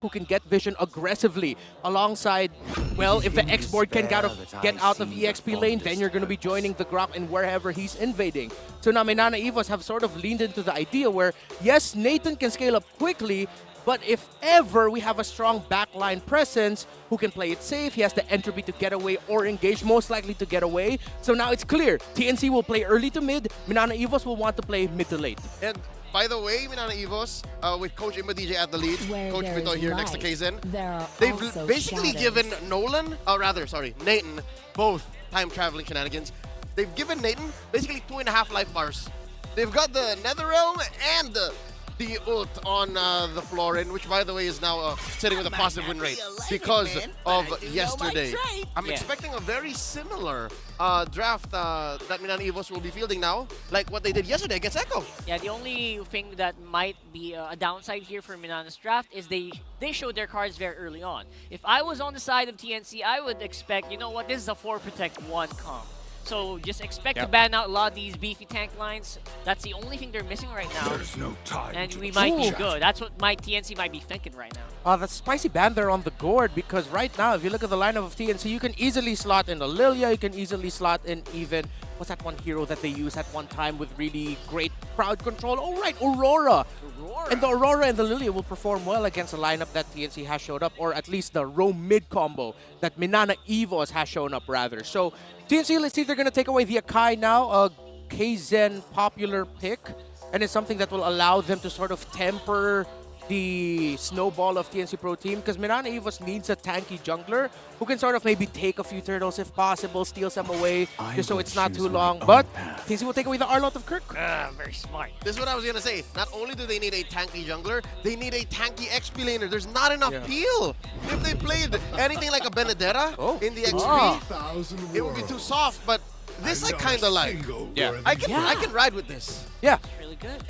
who can get vision aggressively alongside, well, if the X-Board can get out of EXP lane, then you're going to be joining the Grok in wherever he's invading. So now Minana Evos have sort of leaned into the idea where, yes, Nathan can scale up quickly, but if ever we have a strong backline presence who can play it safe, he has the entropy to get away or engage, most likely to get away. So now it's clear, TNC will play early to mid, Minana Evos will want to play mid to late. And by the way, Minana Evos, with Coach Imba DJ at the lead, Coach Vito here next to Kaizen, they've basically given Nathan, both time-traveling shenanigans. They've given Nathan basically 2.5 life bars. They've got the Netherrealm and the ult on the Florin, which by the way is now sitting with a positive win rate because of yesterday. I'm expecting a very similar draft that Minana Evos will be fielding now, like what they did yesterday against Echo. Yeah, the only thing that might be a downside here for Minana's draft is they showed their cards very early on. If I was on the side of TNC, I would expect, you know what, this is a 4 protect 1 comp. So just expect to ban out a lot of these beefy tank lines. That's the only thing they're missing right now. There's no time and we might be good. That's what my TNC might be thinking right now. That's spicy ban there on the gourd, because right now, if you look at the lineup of TNC, you can easily slot in a Lilia, you can easily slot in even, what's that one hero that they use at one time with really great crowd control? Oh right, Aurora! And the Aurora and the Lilia will perform well against a lineup that TNC has showed up, or at least the roam mid combo that Minana Evos has shown up rather. So TNC, let's see, they're going to take away the Akai now, a Kaizen popular pick, and it's something that will allow them to sort of temper the snowball of TNC Pro Team, because Minana Evos needs a tanky jungler who can sort of maybe take a few turtles if possible, steal some away, just so it's not too long. But TNC will take away the Arlot of Kirk. Very smart. This is what I was going to say. Not only do they need a tanky jungler, they need a tanky XP laner. There's not enough peel. If they played anything like a Benedetta in the XP, it would be too soft, but this I kind of like. I can ride with this. Yeah. It's really good.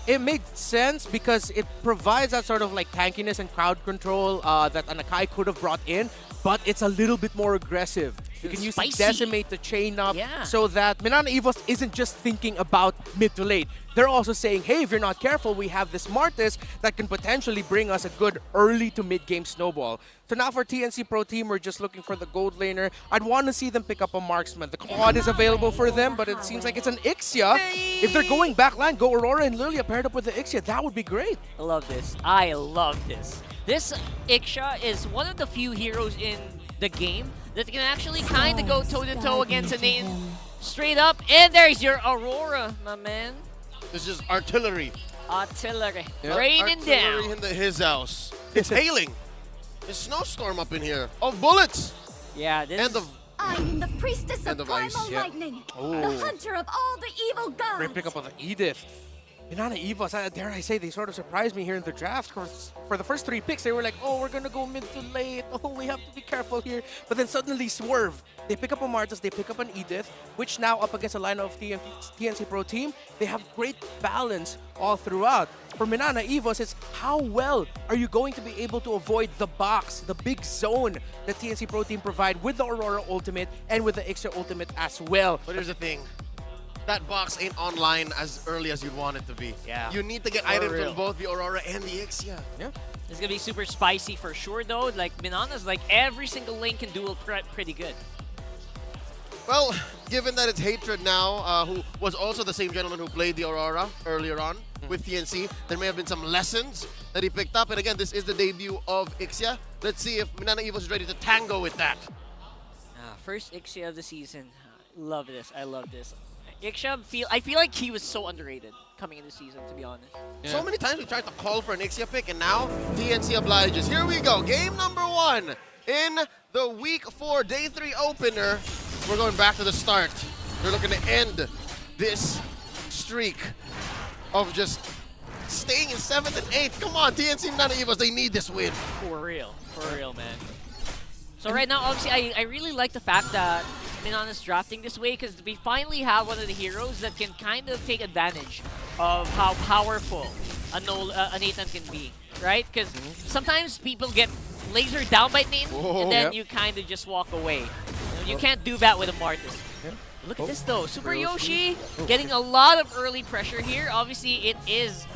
It makes sense because it provides that sort of like tankiness and crowd control that an Akai could have brought in, but it's a little bit more aggressive. You can use Decimate to chain up so that Minana Evos isn't just thinking about mid to late. They're also saying, hey, if you're not careful, we have this Martis that can potentially bring us a good early to mid-game snowball. So now for TNC Pro Team, we're just looking for the gold laner. I'd want to see them pick up a marksman. The quad is available for them, but it seems like it's an Ixia. If they're going backline, go Aurora and Lilia paired up with the Ixia. That would be great. I love this. I love this. This Ixia is one of the few heroes in the game that can actually kind of go toe-to-toe against a Nathan straight up. And there's your Aurora, my man. This is artillery. Artillery. Raining down. Artillery in his house. It's hailing. There's snowstorm up in here of bullets. Yeah, this I am the priestess of primal ice. lightning, the hunter of all the evil gods. Great pick up on the Edith. Minana Evos, dare I say, they sort of surprised me here in the draft. For the first 3 picks, they were like, oh, we're going to go mid to late. Oh, we have to be careful here. But then suddenly swerve. They pick up a Martis, they pick up an Edith, which now up against a line of TNC Pro Team, they have great balance all throughout. For Minana Evos, it's how well are you going to be able to avoid the box, the big zone that TNC Pro Team provide with the Aurora ultimate and with the Ixia ultimate as well. But here's the thing. That box ain't online as early as you'd want it to be. Yeah. You need to get items from both the Aurora and the Ixia. Yeah. It's going to be super spicy for sure, though. Like, Minana's like every single lane can duel pretty good. Well, given that it's Hatred now, who was also the same gentleman who played the Aurora earlier on with TNC, there may have been some lessons that he picked up. And again, this is the debut of Ixia. Let's see if Minana Evos is ready to tango with that. First Ixia of the season. Love this. I love this. Ixia, I feel like he was so underrated coming into the season, to be honest. Yeah. So many times we tried to call for an Ixia pick, and now TNC obliges. Here we go. Game number 1 in the Week 4 Day 3 opener. We're going back to the start. They're looking to end this streak of just staying in 7th and 8th. Come on, TNC Minana Evos, they need this win. For real, man. So right now, obviously, I really like the fact that Minana's drafting this way because we finally have one of the heroes that can kind of take advantage of how powerful a Nathan can be, right? Because sometimes people get lasered down by Nathan and then you kind of just walk away. You can't do that with a Martis. Look at this though, Super Yoshi getting a lot of early pressure here. Obviously, it is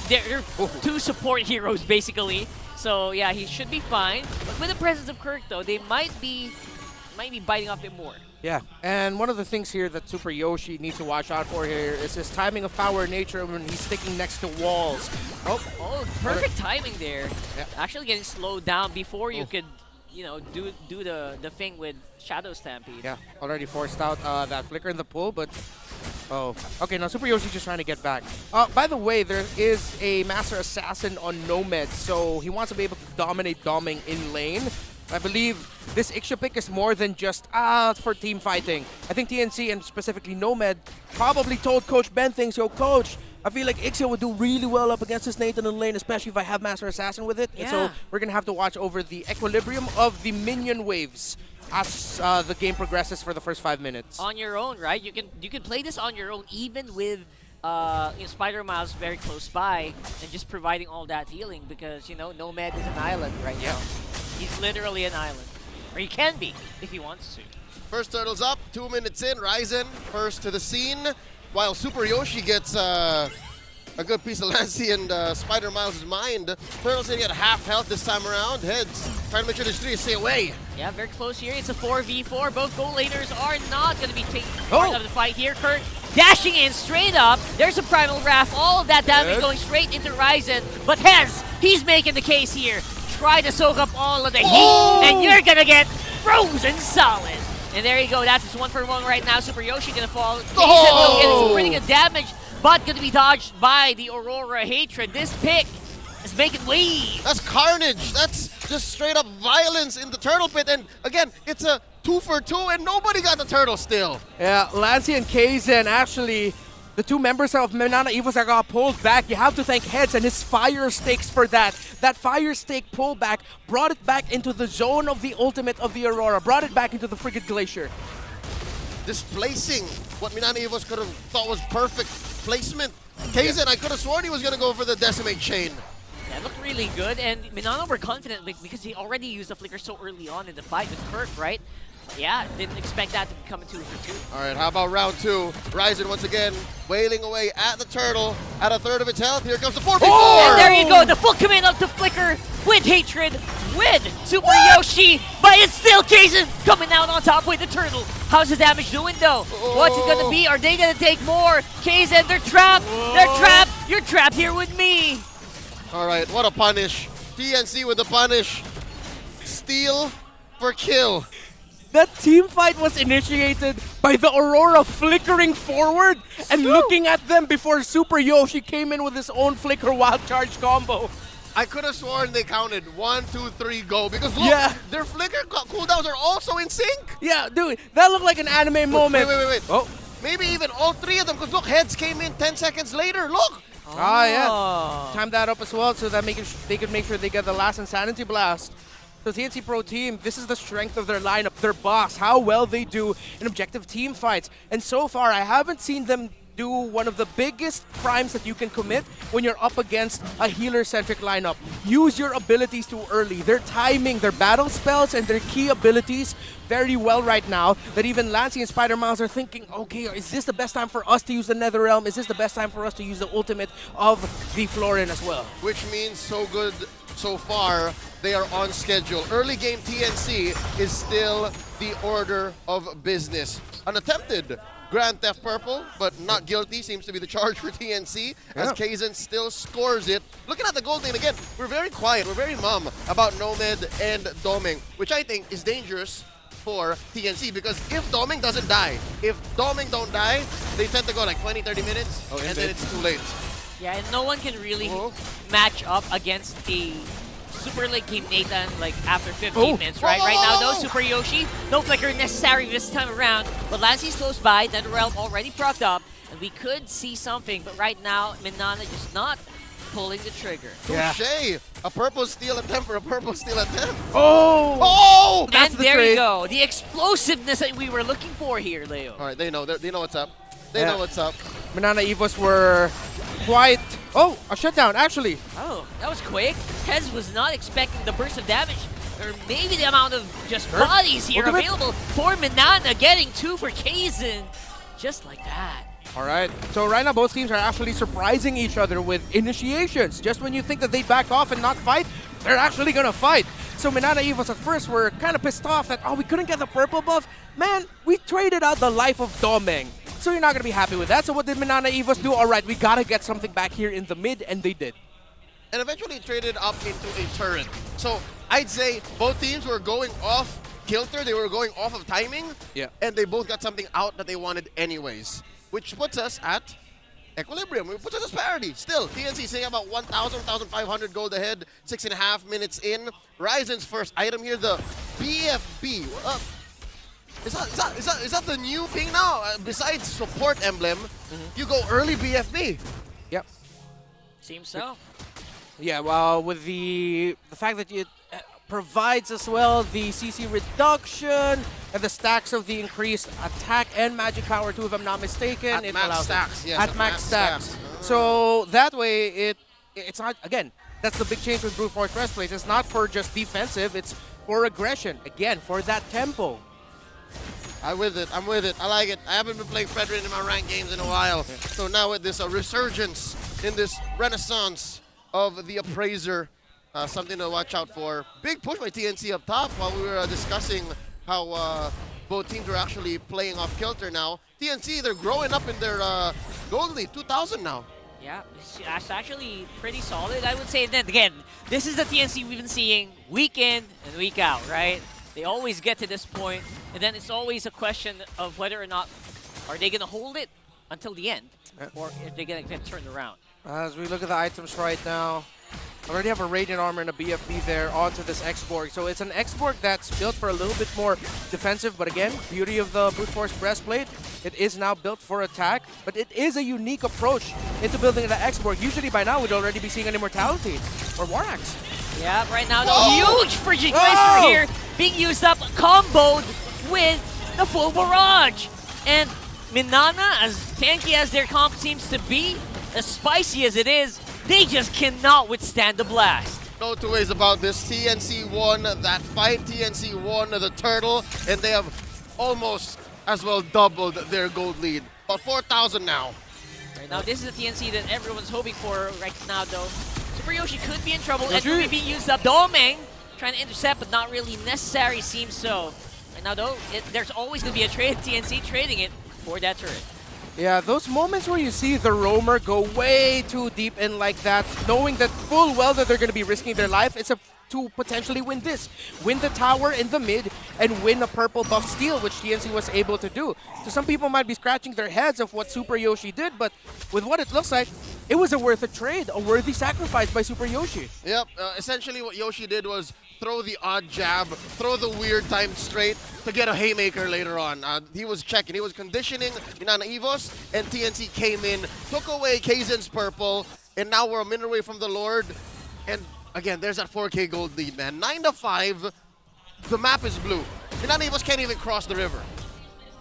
they're 2 support heroes basically. So yeah, he should be fine. But with the presence of Kirk, though, they might be biting off a bit more. Yeah, and one of the things here that Super Yoshi needs to watch out for here is his timing of power nature when he's sticking next to walls. Oh, perfect timing there. Yeah. Actually getting slowed down before you could, you know, do the thing with Shadow Stampede. Yeah, already forced out that flicker in the pull, but okay, now Super Yoshi's just trying to get back. By the way, there is a Master Assassin on Nomad, so he wants to be able to dominate Doming in lane. I believe this Ixia pick is more than just for team fighting. I think TNC and specifically Nomad probably told Coach Ben things. Yo, Coach, I feel like Ixia would do really well up against this Nathan in lane, especially if I have Master Assassin with it. Yeah. And so we're going to have to watch over the equilibrium of the minion waves as the game progresses for the first 5 minutes. On your own, right? You can play this on your own, even with Spider Miles very close by and just providing all that healing, because you know Nomad is an island right now. He's literally an island, or he can be if he wants to. First turtle's up, 2 minutes in. Ryzen first to the scene, while Super Yoshi gets a good piece of Lancy and Spider Miles' mind. Turtle's gonna get half health this time around. Heads trying to make sure there's 3 to stay away. Yeah, very close here. It's a 4v4. Both goal laners are not going to be taking part of the fight here. Kurt dashing in straight up. There's a Primal Wrath. All of that damage going straight into Ryzen. But he's making the case here. Try to soak up all of the heat, and you're going to get frozen solid. And there you go. That's just 1-for-1 right now. Super Yoshi going to fall. Jason will get some pretty good damage, but going to be dodged by the Aurora Hatred. This pick is making waves. That's carnage. That's just straight up violence in the turtle pit. And again, it's a 2-for-2 and nobody got the turtle still. Yeah, Lancy and Kaizen, actually, the 2 members of Minana Evos that got pulled back. You have to thank Heads and his fire stakes for that. That fire stake pullback brought it back into the zone of the ultimate of the Aurora, brought it back into the Frigate Glacier. Displacing what Minana Evos could have thought was perfect placement. Kaizen, I could have sworn he was going to go for the Decimate Chain. That looked really good, and Minana were confident because he already used the flicker so early on in the fight with Kirk, right? But yeah, didn't expect that to be coming 2-for-2. All right, how about round 2? Ryzen once again wailing away at the turtle at a third of its health. Here comes the 4v4! And there you go, the full command of the flicker with Hatred, with Super Yoshi, but it's still Kaizen coming out on top with the turtle. How's the damage doing though? What's it gonna be? Are they gonna take more? Kaizen, they're trapped! They're trapped! You're trapped here with me! All right, what a punish. TNC with the punish. Steal for kill. That team fight was initiated by the Aurora flickering forward and looking at them before Super Yoshi came in with his own flicker wild charge combo. I could have sworn they counted 1, 2, 3, go. Because look, their flicker cooldowns are also in sync. Yeah, dude, that looked like an anime moment. Wait. Oh. Maybe even all 3 of them, because look, Heads came in 10 seconds later. Look. Yeah. Time that up as well so that they could make sure they get the last Insanity Blast. So TNC Pro Team, this is the strength of their lineup, their boss, how well they do in objective team fights. And so far, I haven't seen them do one of the biggest crimes that you can commit when you're up against a healer-centric lineup. Use your abilities too early. Their timing, their battle spells, and their key abilities very well right now that even Lancy and Spider Miles are thinking, okay, is this the best time for us to use the Netherrealm? Is this the best time for us to use the ultimate of the Florin as well? Which means so good so far. They are on schedule. Early game TNC is still the order of business. An attempted Grand Theft Purple, but not guilty seems to be the charge for TNC as Kaizen still scores it. Looking at the gold lane again, we're very quiet, we're very mum about Nomad and Doming, which I think is dangerous for TNC because if Doming doesn't die, if Doming don't die, they tend to go like 20, 30 minutes and then it's too late. Yeah, and no one can really match up against the Super Late Game Nathan like after 15 minutes, right? Right now, though, Super Yoshi, no flicker necessary this time around. But Lancy's close by, Netherrealm already procced up, and we could see something. But right now, Minana just not pulling the trigger. Touché! A purple steal attempt for a purple steal attempt. Oh! And there you go. The explosiveness that we were looking for here, Leo. All right, they know what's up. They know what's up. Minana Evos were quite... Oh, a shutdown, actually. Oh, that was quick. Hez was not expecting the burst of damage, or maybe the amount of just bodies here available for Minana, getting 2 for Kaizen, just like that. All right, so right now both teams are actually surprising each other with initiations. Just when you think that they back off and not fight, they're actually gonna fight. So Minana Evos at first were kind of pissed off that, oh, we couldn't get the purple buff. Man, we traded out the life of Domeng. So you're not gonna be happy with that. So what did Minana Evos do? All right, we gotta get something back here in the mid, and they did. And eventually traded up into a turret. So I'd say both teams were going off kilter, they were going off of timing, and they both got something out that they wanted anyways, which puts us at equilibrium. It puts us at parity. Still, TNC saying about 1,000, 1,500 gold ahead, 6.5 minutes in. Ryzen's first item here, the BFB. Is that the new thing now? Besides support emblem, you go early BFB. Yep. Seems so. Yeah, well, with the fact that it provides as well the CC reduction and the stacks of the increased attack and magic power too, if I'm not mistaken. At max stacks, yes. At max stacks. So that way, it's not, again, that's the big change with Brute Force Breastplate. It's not for just defensive, it's for aggression. Again, for that tempo. I'm with it. I like it. I haven't been playing Fredrin in my ranked games in a while. So now with this resurgence in this renaissance of the Appraiser, something to watch out for. Big push by TNC up top while we were discussing how both teams were actually playing off kilter now. TNC, they're growing up in their gold lead, 2,000 now. Yeah, it's actually pretty solid, I would say. Then again, this is the TNC we've been seeing week in and week out, right? They always get to this point, and then it's always a question of whether or not are they going to hold it until the end, or if they're going to get turned around. As we look at the items right now, I already have a Radiant Armor and a BFB there onto this X-Borg. So it's an X-Borg that's built for a little bit more defensive, but again, beauty of the Brute Force Breastplate, it is now built for attack, but it is a unique approach into building the X-Borg. Usually by now, we'd already be seeing an Immortality or War Axe. Yeah, right now, the huge Frigid Geyser here being used up, comboed with the full barrage. And Minana, as tanky as their comp seems to be, as spicy as it is, they just cannot withstand the blast. No two ways about this. TNC won that fight. TNC won the turtle, and they have almost as well doubled their gold lead. About 4,000 now. Right now, this is the TNC that everyone's hoping for right now, though. Super Yoshi could be in trouble. And could be being used up. Domeng trying to intercept, but not really necessary, seems so. Right now, though, there's always going to be a trade. TNC trading it for that turret. Yeah, those moments where you see the roamer go way too deep in like that, knowing that full well that they're going to be risking their life, it's to potentially win this. Win the tower in the mid and win a purple buff steal, which TNC was able to do. So some people might be scratching their heads of what Super Yoshi did, but with what it looks like, it was a worth a trade, a worthy sacrifice by Super Yoshi. Yep, essentially what Yoshi did was throw the odd jab, throw the weird timed straight to get a haymaker later on. He was checking, he was conditioning Minana Evos, and TNC came in, took away Kaizen's purple, and now we're a minute away from the Lord. And again, there's that 4K gold lead, man. 9-5, the map is blue. Minana Evos can't even cross the river.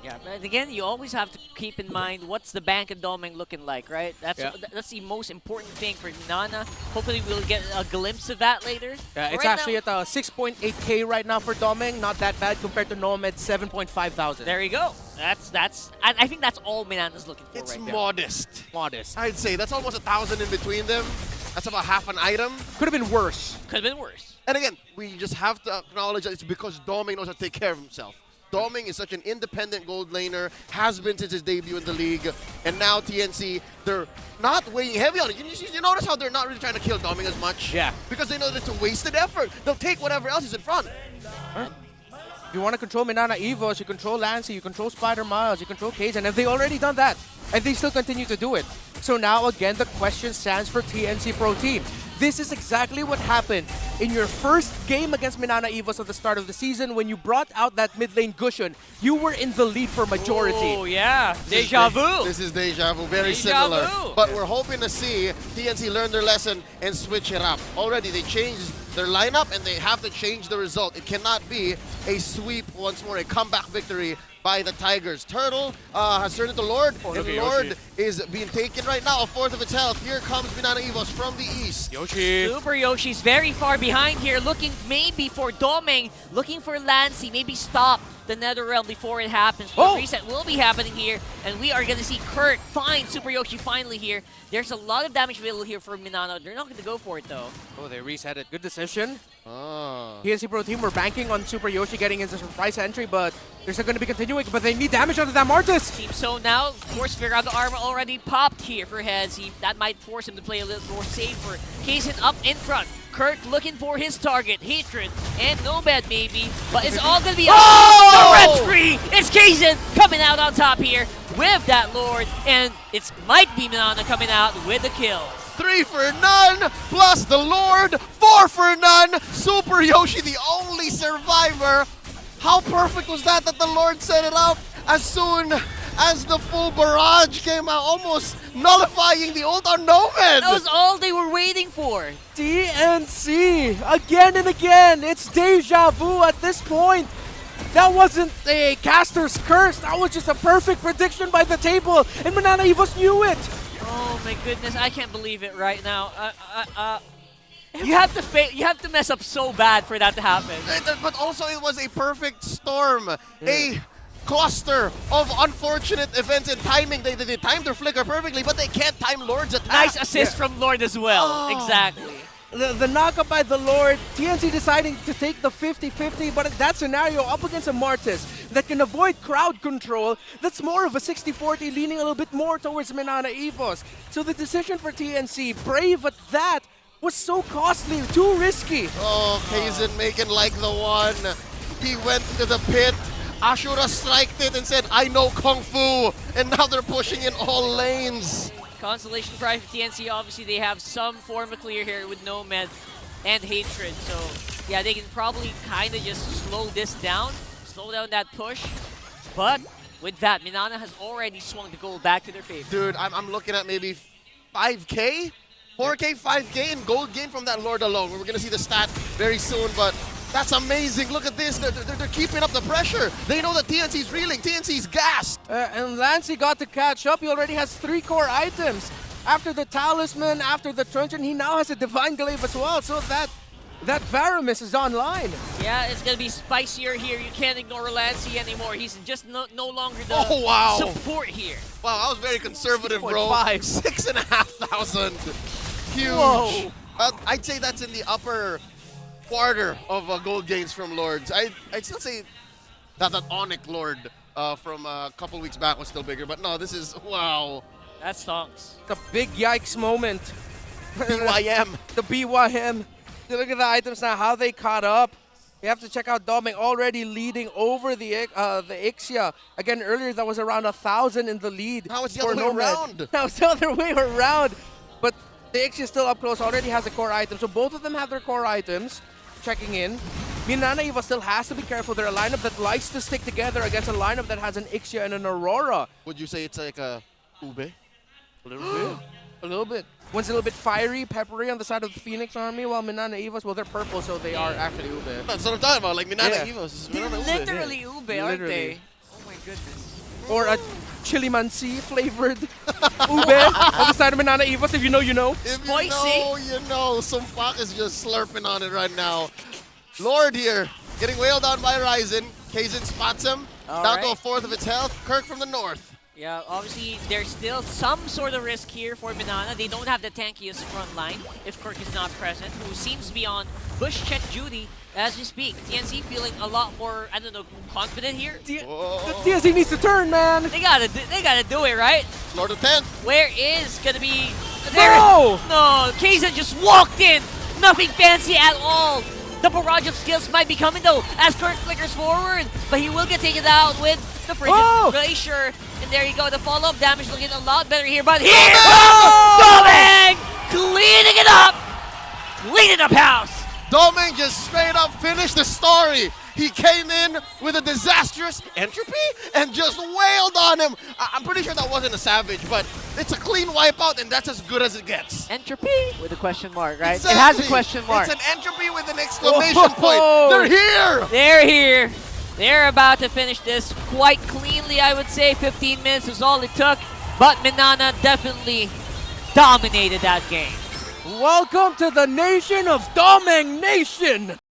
Yeah, but again, you always have to keep in mind what's the bank and Domeng looking like, right? That's the most important thing for Minana. Hopefully we'll get a glimpse of that later. Yeah, it's actually at 6.8K right now for Domeng. Not that bad compared to Nomad 7.5 thousand. There you go. I think that's all Minana's looking for It's right now. modest. Modest. I'd say that's almost 1,000 in between them. That's about half an item. Could have been worse. Could have been worse. And again, we just have to acknowledge that it's because Domeng knows how to take care of himself. Domeng is such an independent gold laner, has been since his debut in the league, and now TNC, they're not weighing heavy on it. You notice how they're not really trying to kill Domeng as much? Yeah. Because they know that it's a wasted effort. They'll take whatever else is in front. Huh? If you want to control Minana Evos, you control Lancy, you control Spider Miles, you control Kaizen, and they've already done that. And they still continue to do it. So now, again, the question stands for TNC Pro Team. This is exactly what happened in your first game against Minana Evos at the start of the season when you brought out that mid lane Gushun. You were in the lead for majority. Oh, yeah. Deja vu. This is deja vu. Very similar. Vu. But we're hoping to see TNC learn their lesson and switch it up. Already, they changed their lineup and they have to change the result. It cannot be a sweep once more, a comeback victory by the Tigers. Turtle has turned into Lord, and Lord is being taken right now, a fourth of its health. Here comes Minana Evos from the east. Yoshi. Super Yoshi's very far behind here, looking maybe for Domeng, looking for Lancy, maybe stop the Nether Realm before it happens. The reset will be happening here, and we are going to see Kurt find Super Yoshi finally here. There's a lot of damage available here for Minana. They're not going to go for it, though. Oh, they reset it. Good decision. Ah. PNC Pro Team were banking on Super Yoshi getting his surprise entry, but they're still going to be continuing. But they need damage onto that Martis. Seems so now. Of course, Sphere-Out armor already popped here for Heads. That might force him to play a little more safer. Kaizen up in front. Kurt looking for his target, Hatred, and Nomad maybe, but it's all gonna be the red tree. It's Kaizen coming out on top here with that Lord, and it might be Minana coming out with the kills. 3 for none, plus the Lord, 4 for none. Super Yoshi, the only survivor. How perfect was that the Lord set it up as soon as the full barrage came out, almost nullifying the ult on Nomad. That was all they were waiting for. TNC, again and again, it's deja vu at this point. That wasn't a caster's curse, that was just a perfect prediction by the table, and Minana Evos knew it. Oh my goodness, I can't believe it right now. You have to mess up so bad for that to happen. But also it was a perfect storm, a cluster of unfortunate events and timing. They timed their flicker perfectly, but they can't time Lord's attack. Nice assist from Lord as well. Exactly. The knockup by the Lord, TNC deciding to take the 50-50, but in that scenario, up against a Martis that can avoid crowd control, that's more of a 60-40, leaning a little bit more towards Minana Evos. So the decision for TNC, brave at that, was so costly, too risky. Oh, Kaizen making like the one. He went to the pit. Ashura striked it and said, I know Kung Fu. And now they're pushing in all lanes. Constellation Prize for TNC, obviously they have some form of clear here with Nomad and Hatred. So yeah, they can probably kind of just slow this down, slow down that push. But with that, Minana has already swung the goal back to their favor. Dude, I'm looking at maybe 5K? 4K, 5K in gold gain from that Lord alone. We're going to see the stat very soon, but that's amazing. Look at this. They're keeping up the pressure. They know that TNC's reeling. TNC's gassed. And Lancy got to catch up. He already has 3 core items. After the Talisman, after the Truncheon, he now has a Divine Glaive as well. So that Varamis is online. Yeah, it's going to be spicier here. You can't ignore Lancy anymore. He's just no longer the support here. Wow, I was very conservative, bro. 6,500. Huge. Whoa. I'd say that's in the upper quarter of gold gains from Lords. I'd still say that Onyx Lord from a couple weeks back was still bigger, but no, this is, wow. That stonks. The big yikes moment. BYM. The BYM. Look at the items now, how they caught up. You have to check out Domeng already leading over the Ixia. Again, earlier that was around 1,000 in the lead. Now it's the other way around. Now it's the other way around. But the Ixia is still up close, already has a core item. So both of them have their core items. Checking in. Minana Evos still has to be careful. They're a lineup that likes to stick together against a lineup that has an Ixia and an Aurora. Would you say it's like a Ube? A little bit. A little bit. One's a little bit fiery, peppery on the side of the Phoenix Army, while Minana Evos, well, they're purple, so they are actually Ube. That's what I'm talking about, like Minana Evos. They're literally Ube, aren't they? Oh my goodness. Or a Chilimansi flavored Ube on the side of Minana Evos. If you know, you know. If you know, you know. Some fuck is just slurping on it right now. Lord here, getting wailed on by Ryzen. Kaizen spots him, down to a fourth of its health. Kirk from the north. Yeah, obviously there's still some sort of risk here for Minana. They don't have the tankiest front line if Kirk is not present, who seems to be on push check duty as we speak. TNC feeling a lot more, I don't know, confident here. The TNC needs to turn, man. They gotta do it, right? Lord of 10. Where is gonna be? No! No, Kaizen just walked in. Nothing fancy at all. The barrage of skills might be coming though as Kirk flickers forward, but he will get taken out with the Frigid Glacier. And there you go, the follow-up damage looking a lot better here, but here Domeng cleaning it up! Cleaning up house! Domeng just straight up finished the story. He came in with a disastrous entropy and just wailed on him. I'm pretty sure that wasn't a savage, but it's a clean wipeout and that's as good as it gets. Entropy? With a question mark, right? Exactly. It has a question mark. It's an entropy with an exclamation point. They're here! They're here. They're about to finish this quite cleanly, I would say. 15 minutes is all it took, but Minana definitely dominated that game. Welcome to the nation of Doming Nation!